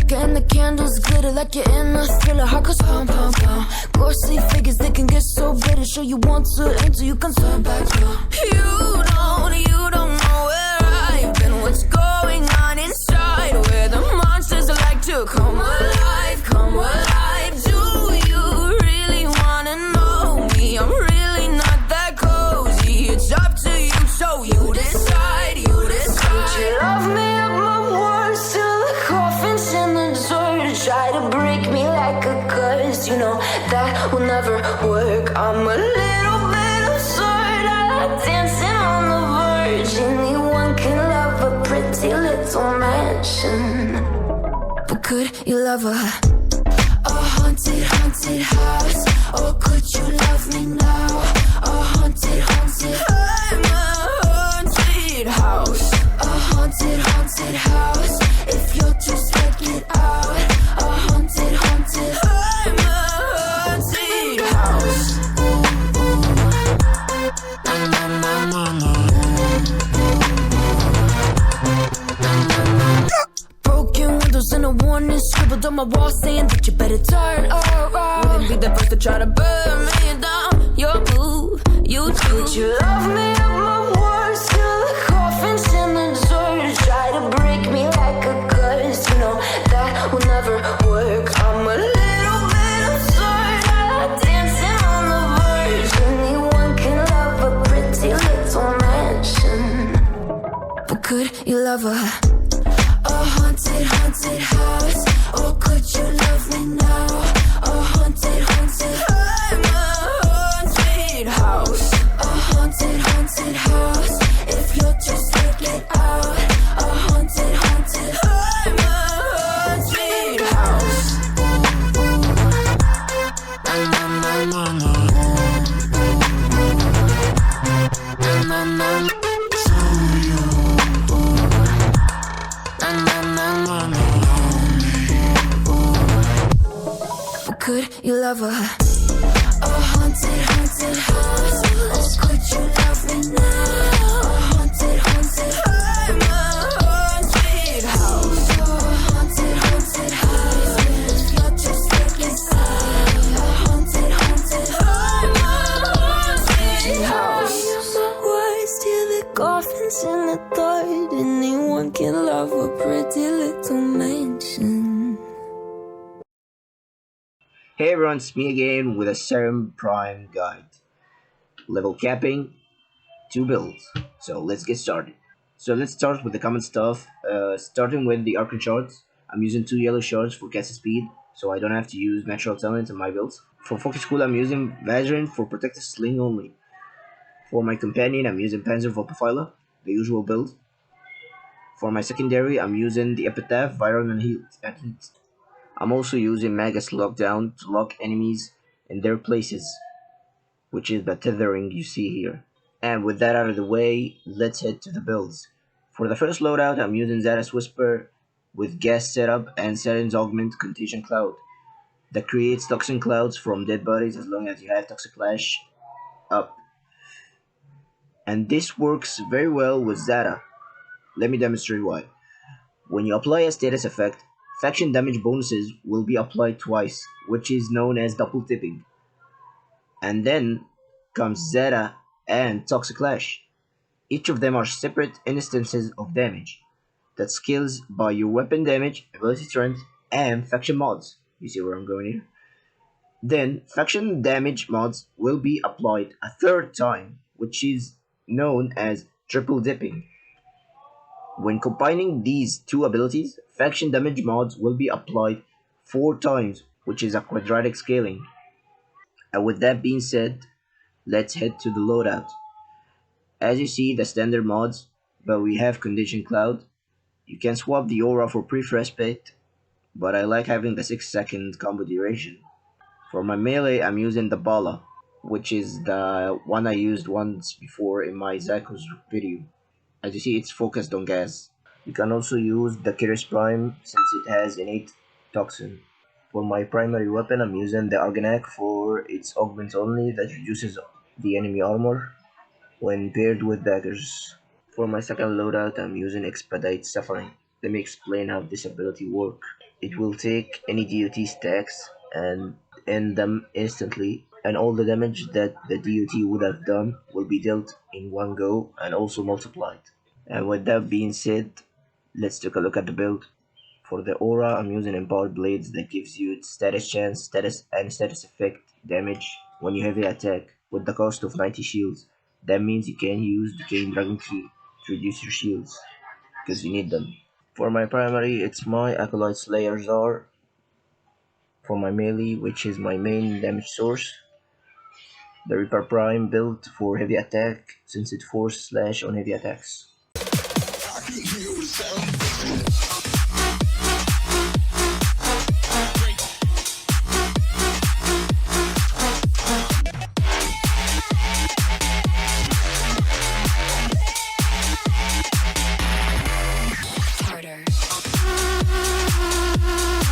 And the candles glitter like you're in a thriller. Heart goes pound, pound, pound. Ghostly figures, they can get so bitter. Sure you want to enter, you can turn back now. You don't know where I've been. What's going on inside? Where the monsters like to come alive, come alive. Do you really wanna know me? I'm really not that cozy. It's up to you, so you decide, you decide. Would you love me up my words till the coffin's in the dirt? Try to break me like a curse, you know that will never work. I'm a little bit absurd, I like dancing on the verge. Anyone can love a pretty little mansion, but could you love a haunted, haunted house? Or could you love me now? A haunted, haunted, I'm a haunted house. A haunted, haunted house. If you're too scared, get out. A haunted, haunted, I'm a haunted house. Broken windows and a warning scribbled on my wall saying that you better turn around. Wouldn't be the first to try to burn me down. Your move, you do. Would you love me up my words till the coffin's in the dirt? Try to break me like a curse, you know that will never work. I'm a little bit absurd, I like dancing on the verge. Anyone can love a pretty little mansion, but could you love a haunted, haunted house? Or could you love me now? A haunted, haunted, I'm a haunted house. A haunted, haunted house. If you're too scared, get out. A haunted, haunted, I'm a haunted house. Could you love a haunted, haunted house? Or could you love me now? A haunted, haunted, I'm a haunted house. A haunted, haunted house. If you're too scared, get out. A haunted, haunted, I'm a haunted house. My words till the coffin's in the dirt. Anyone can love a pretty little mansion. Hey everyone, it's me again with a Saryn Prime guide. Level capping, 2 builds. So let's get started. So let's start with the common stuff. Starting with the arcane shards. I'm using 2 yellow shards for cast speed, so I don't have to use natural talent in my builds. For focus cool, I'm using Vazarin for protective sling only. For my companion, I'm using Panzer Volpophyla, the usual build. For my secondary, I'm using the Epitaph, Viral and Heat. I'm also using Magus Lockdown to lock enemies in their places, which is the tethering you see here. And with that out of the way, let's head to the builds. For the first loadout, I'm using Zara's Whisper with gas setup and Saryn's Augment Contagion Cloud that creates toxin clouds from dead bodies as long as you have Toxic Lash up. And this works very well with Zara. Let me demonstrate why. When you apply a status effect, faction damage bonuses will be applied twice, which is known as double tipping. And then comes Zeta and Toxic Lash. Each of them are separate instances of damage that scales by your weapon damage, ability strength, and faction mods. You see where I'm going here? Then faction damage mods will be applied a third time, which is known as triple dipping. When combining these 2 abilities, faction damage mods will be applied 4 times, which is a quadratic scaling. And with that being said, let's head to the loadout. As you see, the standard mods, but we have Condition Cloud. You can swap the aura for brief respite, but I like having the 6-second combo duration. For my melee, I'm using the Bala, which is the one I used once before in my Zaku's video. As you see, it's focused on gas. You can also use the Kiris Prime since it has innate toxin. For my primary weapon, I'm using the Argonac for its augment only that reduces the enemy armor when paired with daggers. For my second loadout, I'm using Expedite Suffering. Let me explain how this ability works. It will take any DOT stacks and end them instantly, and all the damage that the DOT would have done will be dealt in one go and also multiplied. And with that being said, let's take a look at the build. For the aura, I'm using empowered blades that gives you status chance, status and status effect damage when you heavy attack with the cost of 90 shields. That means you can use the Chain Dragon Key to reduce your shields, because you need them. For my primary, it's my Acolyte Slayer Czar. For my melee, which is my main damage source, the Reaper Prime built for heavy attack since it force slash on heavy attacks.